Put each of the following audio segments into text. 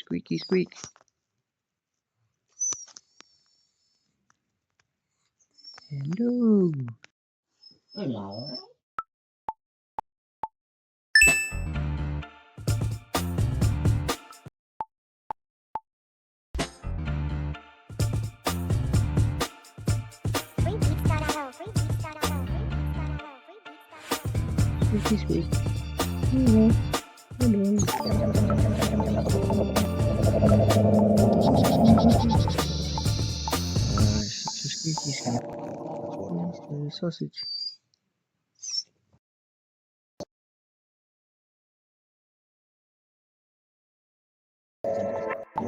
Squeaky squeak. Hello. Hello. Squeaky squeak. Hello. Hello. Such a squeaky squeak. Mr. Sausage.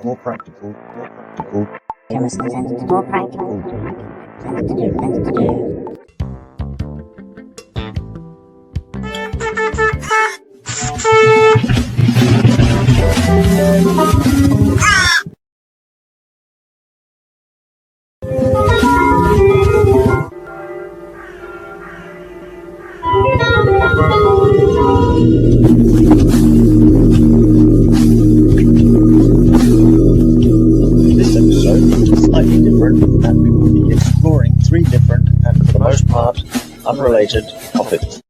More practical. Chemist is more practical. Plenty to do. This episode is slightly different, and we will be exploring three different and, for the most part, unrelated topics.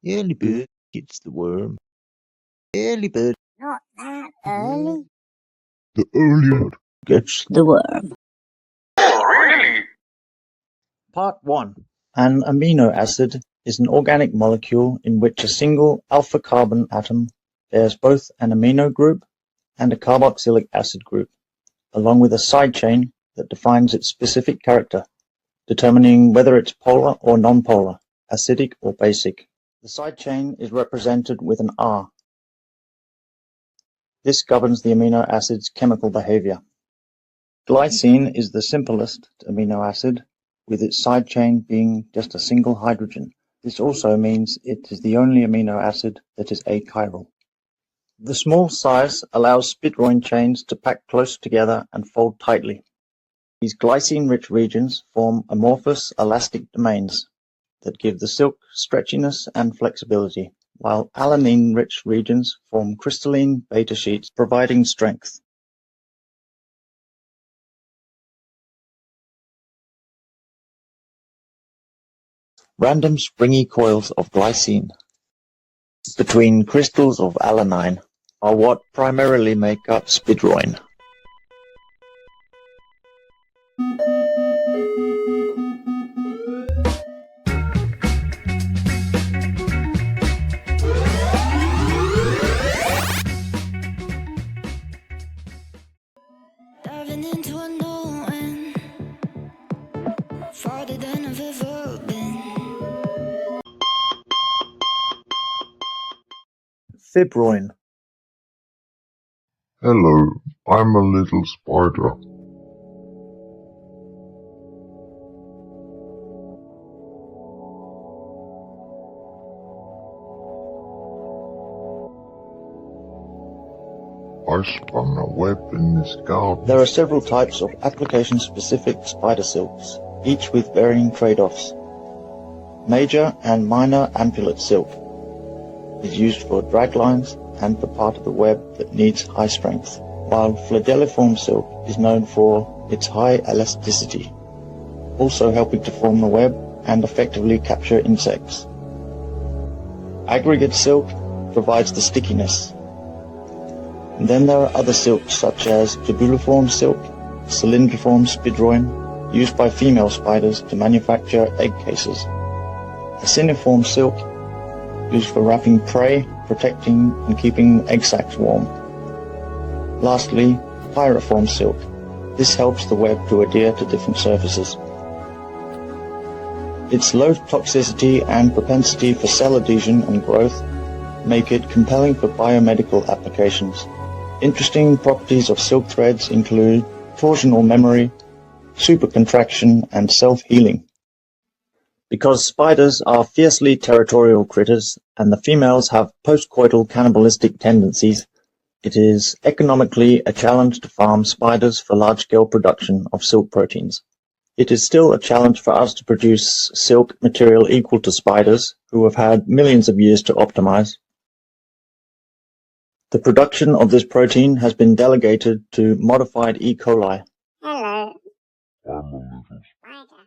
Early bird gets the worm. Early bird. Not that early. The early bird gets The worm. Part 1. An amino acid is an organic molecule in which a single alpha carbon atom bears both an amino group and a carboxylic acid group, along with a side chain that defines its specific character, determining whether it's polar or nonpolar, acidic or basic. The side chain is represented with an R. This governs the amino acid's chemical behavior. Glycine is the simplest amino acid, with its side chain being just a single hydrogen. This also means it is the only amino acid that is achiral. The small size allows spidroin chains to pack close together and fold tightly. These glycine-rich regions form amorphous elastic domains that give the silk stretchiness and flexibility, while alanine-rich regions form crystalline beta sheets providing strength. Random springy coils of glycine between crystals of alanine are what primarily make up spidroin. Diving into unknown, farther than I've ever been. Fibroin. Hello, I'm a little spider. I spun a web in this garden. There are several types of application-specific spider silks, each with varying trade-offs. Major and minor ampulate silk is used for drag lines and for part of the web that needs high strength, while flagelliform silk is known for its high elasticity, also helping to form the web and effectively capture insects. Aggregate silk provides the stickiness. And then there are other silks such as tubuliform silk, cylindriform spidroin, used by female spiders to manufacture egg cases. Aciniform silk, used for wrapping prey, protecting and keeping egg sacs warm. Lastly, pyriform silk. This helps the web to adhere to different surfaces. Its low toxicity and propensity for cell adhesion and growth make it compelling for biomedical applications. Interesting properties of silk threads include torsional memory, supercontraction, and self-healing. Because spiders are fiercely territorial critters and the females have postcoital cannibalistic tendencies, it is economically a challenge to farm spiders for large-scale production of silk proteins. It is still a challenge for us to produce silk material equal to spiders, who have had millions of years to optimize, The production of this protein has been delegated to modified E. coli. Hello. I'm a little Spider.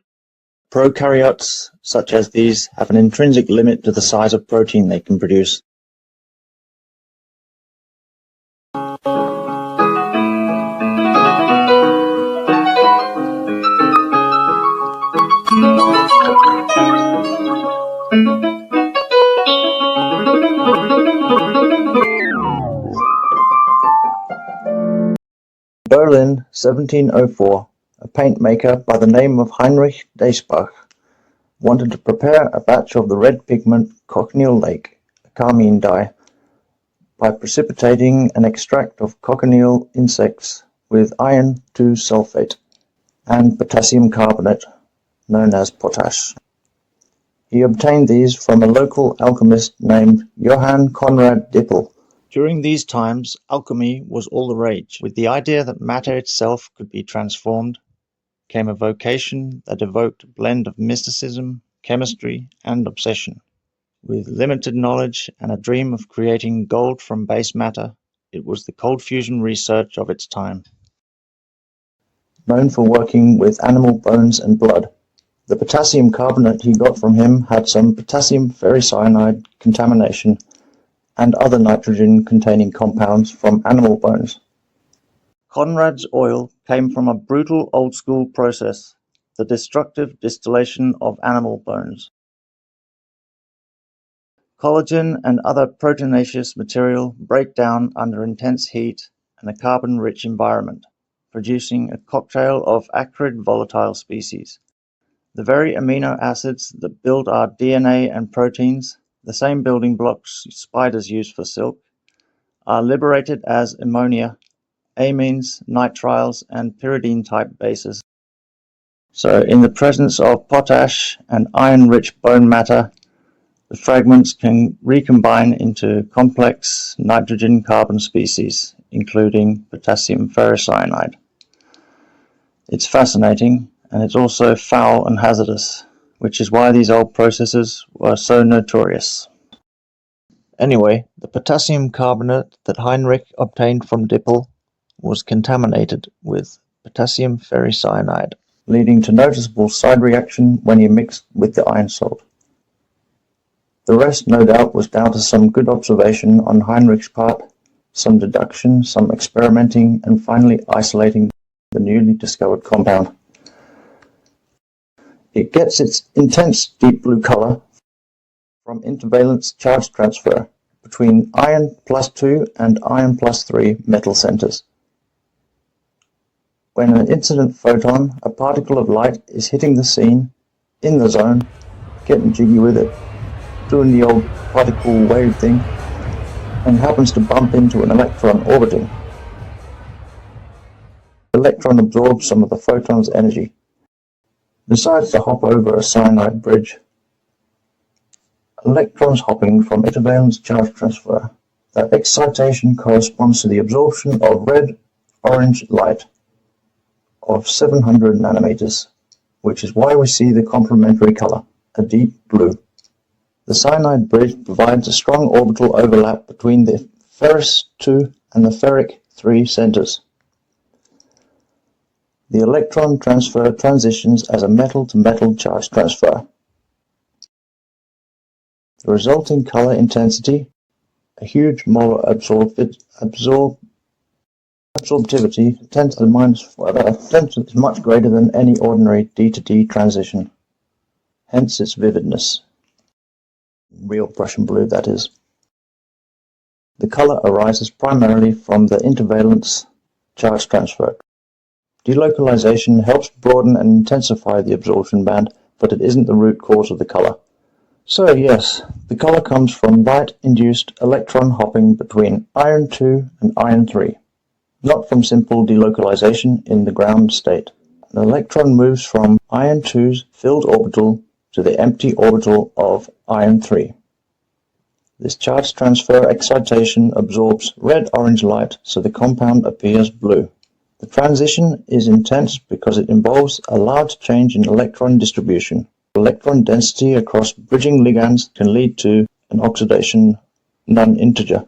Prokaryotes such as these have an intrinsic limit to the size of protein they can produce. Berlin, 1704, a paint maker by the name of Heinrich Deisbach wanted to prepare a batch of the red pigment cochineal lake, a carmine dye, by precipitating an extract of cochineal insects with iron 2 sulfate and potassium carbonate, known as potash. He obtained these from a local alchemist named Johann Conrad Dippel. During these times, alchemy was all the rage. With the idea that matter itself could be transformed, came a vocation that evoked a blend of mysticism, chemistry, and obsession. With limited knowledge and a dream of creating gold from base matter, it was the cold fusion research of its time. Known for working with animal bones and blood, the potassium carbonate he got from him had some potassium ferricyanide contamination and other nitrogen-containing compounds from animal bones. Conrad's oil came from a brutal old-school process, the destructive distillation of animal bones. Collagen and other proteinaceous material break down under intense heat and a carbon-rich environment, producing a cocktail of acrid volatile species. The very amino acids that build our DNA and proteins, the same building blocks spiders use for silk, are liberated as ammonia, amines, nitriles, and pyridine-type bases. So, in the presence of potash and iron-rich bone matter, the fragments can recombine into complex nitrogen-carbon species, including potassium ferricyanide. It's fascinating, and it's also foul and hazardous, which is why these old processes were so notorious. Anyway, the potassium carbonate that Heinrich obtained from Dippel was contaminated with potassium ferricyanide, leading to noticeable side reaction when he mixed with the iron salt. The rest, no doubt, was down to some good observation on Heinrich's part, some deduction, some experimenting, and finally isolating the newly discovered compound. It gets its intense deep blue color from intervalence charge transfer between iron +2 and iron +3 metal centers. When an incident photon, a particle of light, is hitting the scene, in the zone, getting jiggy with it, doing the old particle wave thing, and happens to bump into an electron orbiting. The electron absorbs some of the photon's energy, decides to hop over a cyanide bridge. Electrons hopping from intervalence charge transfer. That excitation corresponds to the absorption of red-orange light of 700 nanometers, which is why we see the complementary color, a deep blue. The cyanide bridge provides a strong orbital overlap between the ferrous 2 and the ferric 3 centers. The electron transfer transitions as a metal-to-metal charge transfer. The resulting color intensity, a huge molar absorptivity, 10 to the minus 10 is much greater than any ordinary D to D transition, hence its vividness. Real Prussian blue, that is. The color arises primarily from the intervalence charge transfer. Delocalization helps broaden and intensify the absorption band, but it isn't the root cause of the color. So yes, the color comes from light-induced electron hopping between iron 2 and iron 3, not from simple delocalization in the ground state. An electron moves from iron 2's filled orbital to the empty orbital of iron 3. This charge transfer excitation absorbs red-orange light, so the compound appears blue. The transition is intense because it involves a large change in electron distribution. Electron density across bridging ligands can lead to an oxidation non-integer.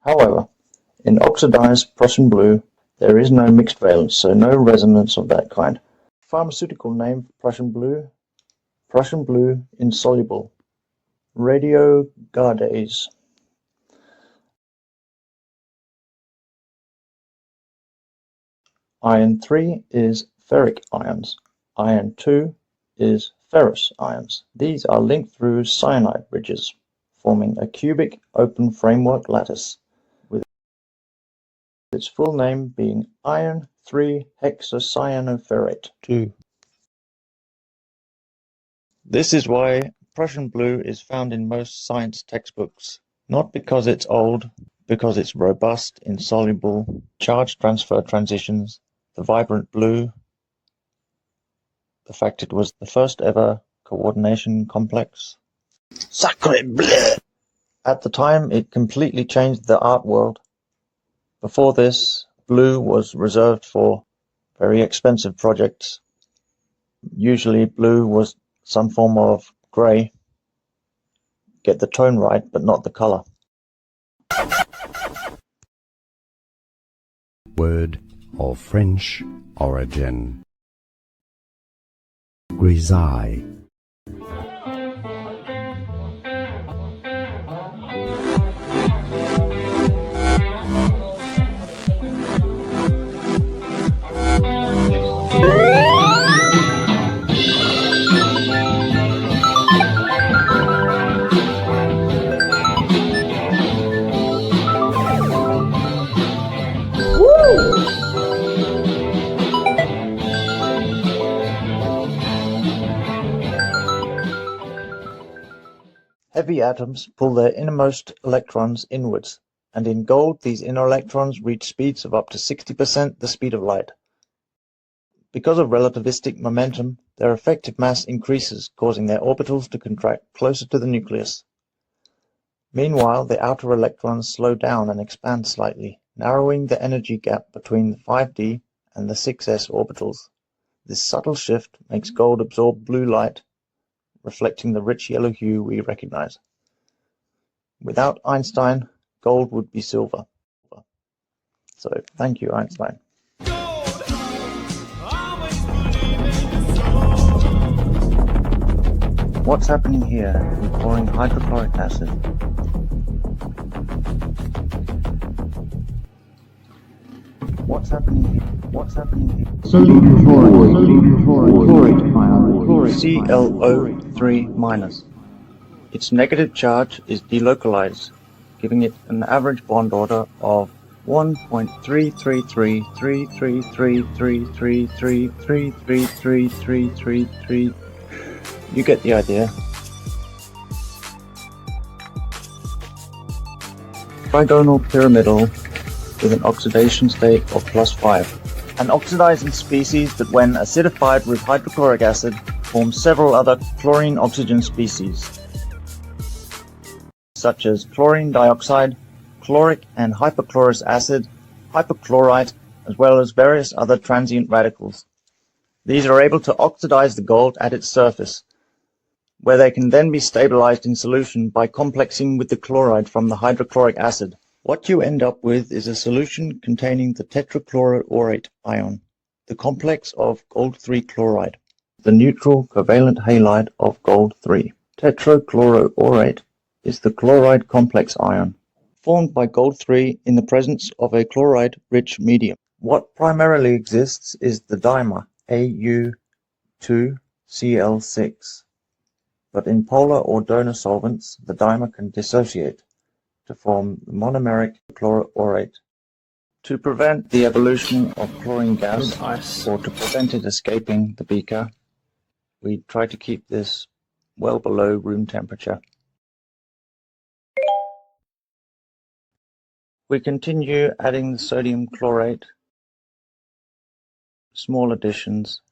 However, in oxidized Prussian blue, there is no mixed valence, so no resonance of that kind. Pharmaceutical name for Prussian blue insoluble, radiogardase. Iron 3 is ferric ions. Iron 2 is ferrous ions. These are linked through cyanide bridges, forming a cubic open framework lattice, with its full name being iron 3-hexacyanoferrate 2. This is why Prussian blue is found in most science textbooks, not because it's old, because it's robust, insoluble, charge transfer transitions, the vibrant blue, the fact it was the first ever coordination complex. Sacre bleu! At the time, it completely changed the art world. Before this, blue was reserved for very expensive projects. Usually blue was some form of grey. Get the tone right, but not the color. Word of French origin. Grisaille. Heavy atoms pull their innermost electrons inwards, and in gold these inner electrons reach speeds of up to 60% the speed of light. Because of relativistic momentum, their effective mass increases, causing their orbitals to contract closer to the nucleus. Meanwhile, the outer electrons slow down and expand slightly, narrowing the energy gap between the 5d and the 6s orbitals. This subtle shift makes gold absorb blue light, reflecting the rich yellow hue we recognize. Without Einstein, gold would be silver. So, thank you, Einstein. What's happening here in chlorine hydrochloric acid? What's happening here? Sodium chloride ion, ClO3-. Its negative charge is delocalized, giving it an average bond order of 1.333333333333333. You get the idea. Trigonal pyramidal with an oxidation state of +5. An oxidizing species that when acidified with hydrochloric acid forms several other chlorine-oxygen species, such as chlorine dioxide, chloric and hypochlorous acid, hypochlorite, as well as various other transient radicals. These are able to oxidize the gold at its surface, where they can then be stabilized in solution by complexing with the chloride from the hydrochloric acid. What you end up with is a solution containing the tetrachloroaurate ion, the complex of gold-3 chloride, the neutral covalent halide of gold-3. Tetrachloroaurate is the chloride complex ion, formed by gold-3 in the presence of a chloride-rich medium. What primarily exists is the dimer Au2Cl6, but in polar or donor solvents the dimer can dissociate to form the monomeric chloroaurate. To prevent the evolution of chlorine gas, or to prevent it escaping the beaker, we try to keep this well below room temperature. We continue adding the sodium chlorate, small additions,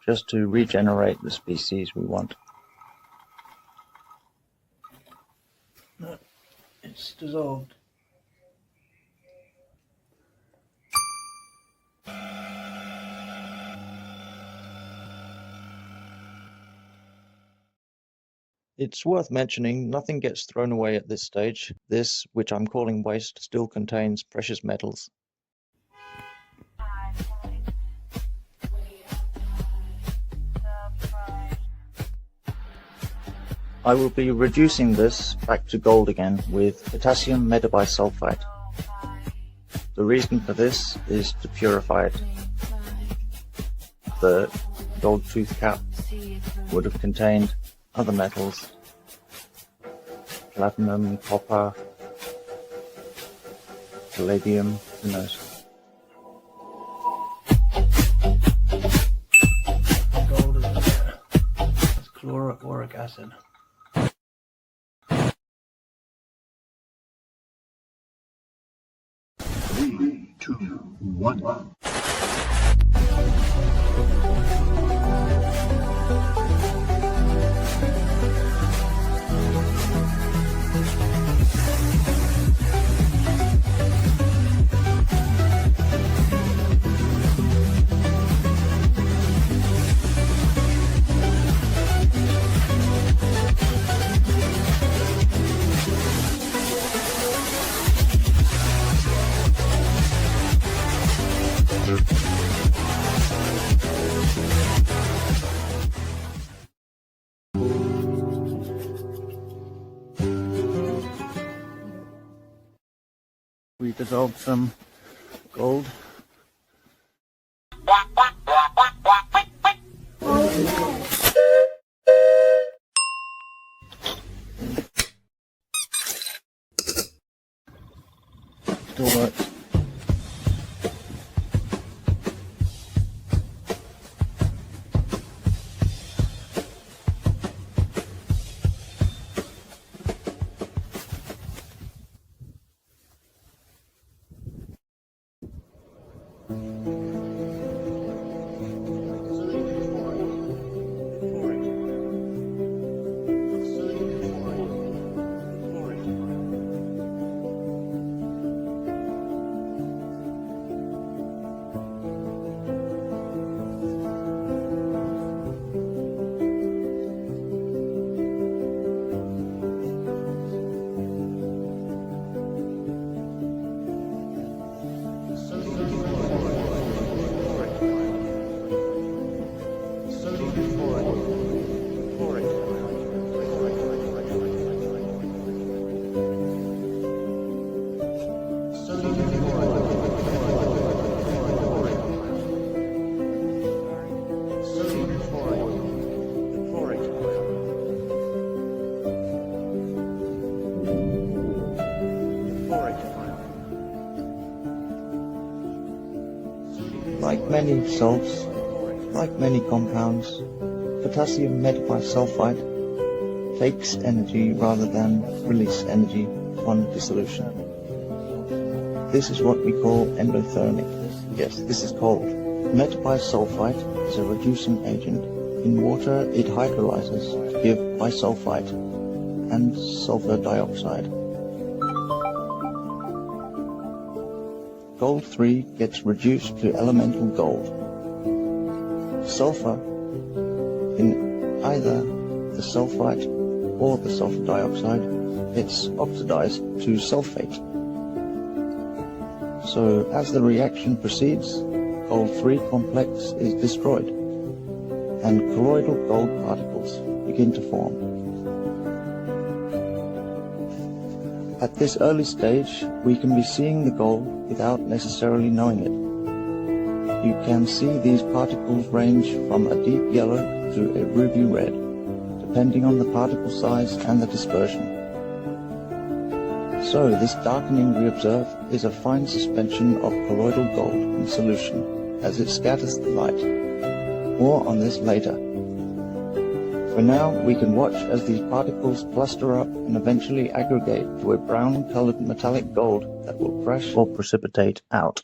just to regenerate the species we want. No, it's dissolved. It's worth mentioning nothing gets thrown away at this stage. This, which I'm calling waste, still contains precious metals. I will be reducing this back to gold again with potassium metabisulfite. The reason for this is to purify it. The gold tooth cap would have contained other metals, platinum, copper, palladium, who knows. Gold is chloroauric acid. 3, 2, 1. We dissolved some gold. Still works. Like many salts, like many compounds, potassium metabisulfite takes energy rather than release energy on dissolution. This is what we call endothermic. Yes, this is cold. Metabisulfite is a reducing agent. In water, it hydrolyzes to give bisulfite and sulfur dioxide. Gold-3 gets reduced to elemental gold. Sulfur, in either the sulfite or the sulfur dioxide, gets oxidized to sulfate. So as the reaction proceeds, gold-3 complex is destroyed, and colloidal gold particles begin to form. At this early stage, we can be seeing the gold without necessarily knowing it. You can see these particles range from a deep yellow to a ruby red, depending on the particle size and the dispersion. So this darkening we observe is a fine suspension of colloidal gold in solution as it scatters the light. More on this later. For now, we can watch as these particles cluster up and eventually aggregate to a brown-colored metallic gold that will crash or precipitate out.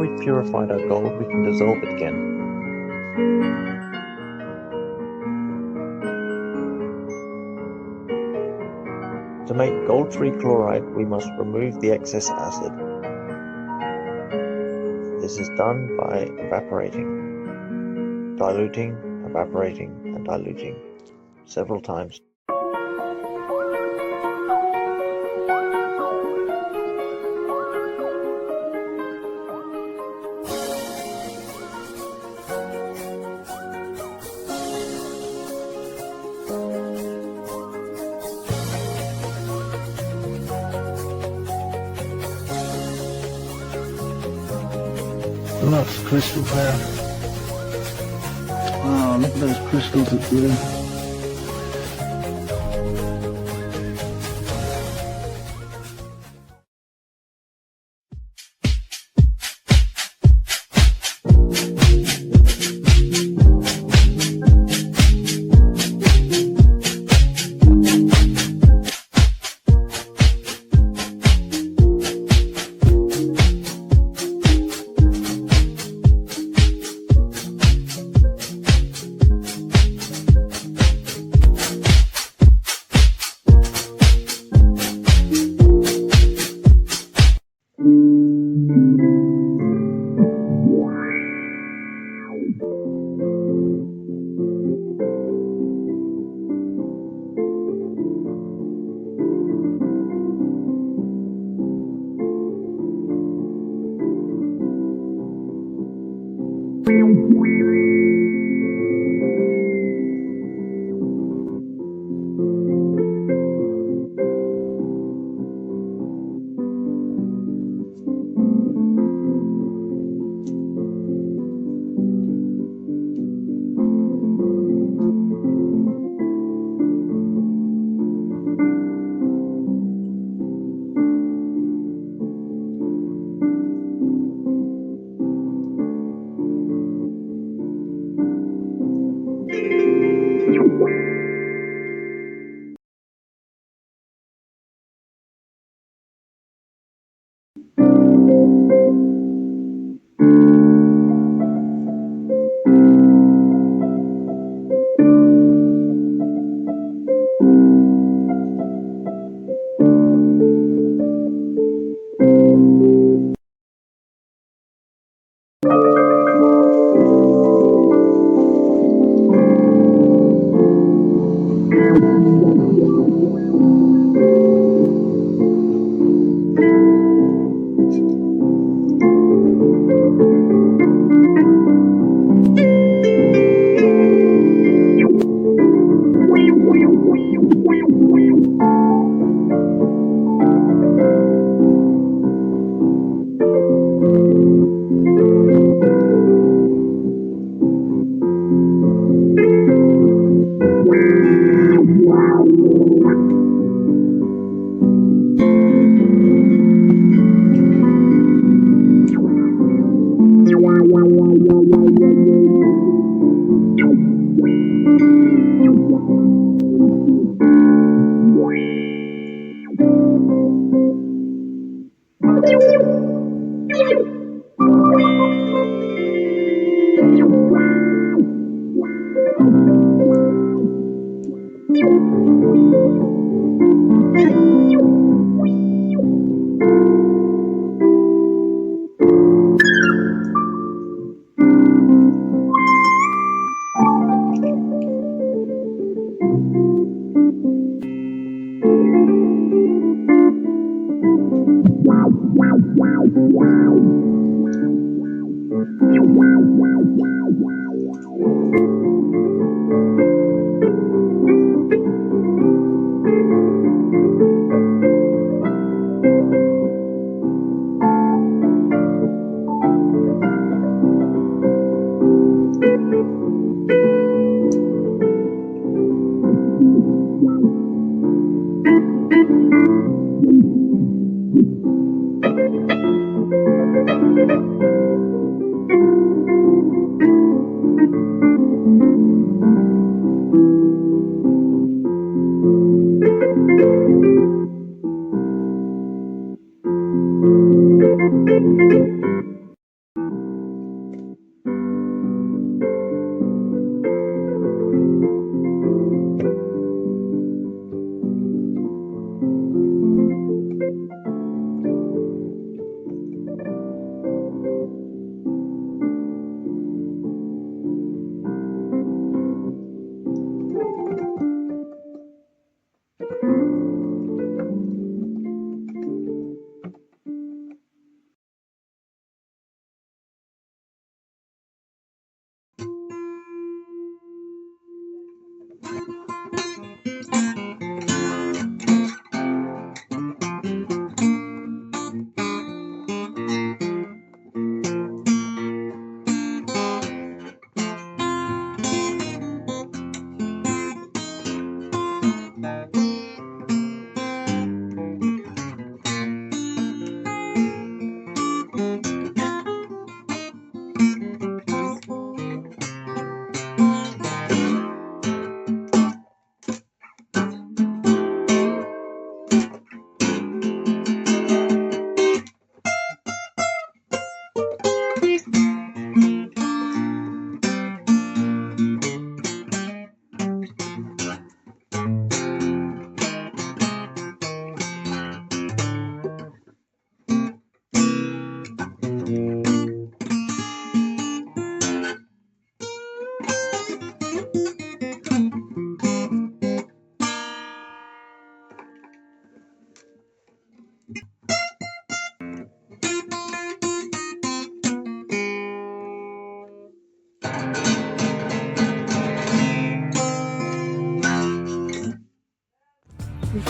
we've purified our gold, we can dissolve it again. To make gold-free chloride, we must remove the excess acid. This is done by evaporating, diluting, evaporating, and diluting several times. Look, it's crystal clear. Wow, look at those crystals at the end.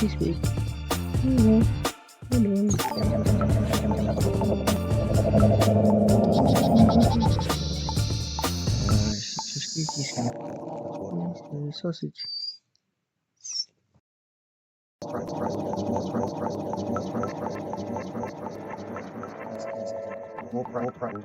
This week. Hello. Sausage. More practical,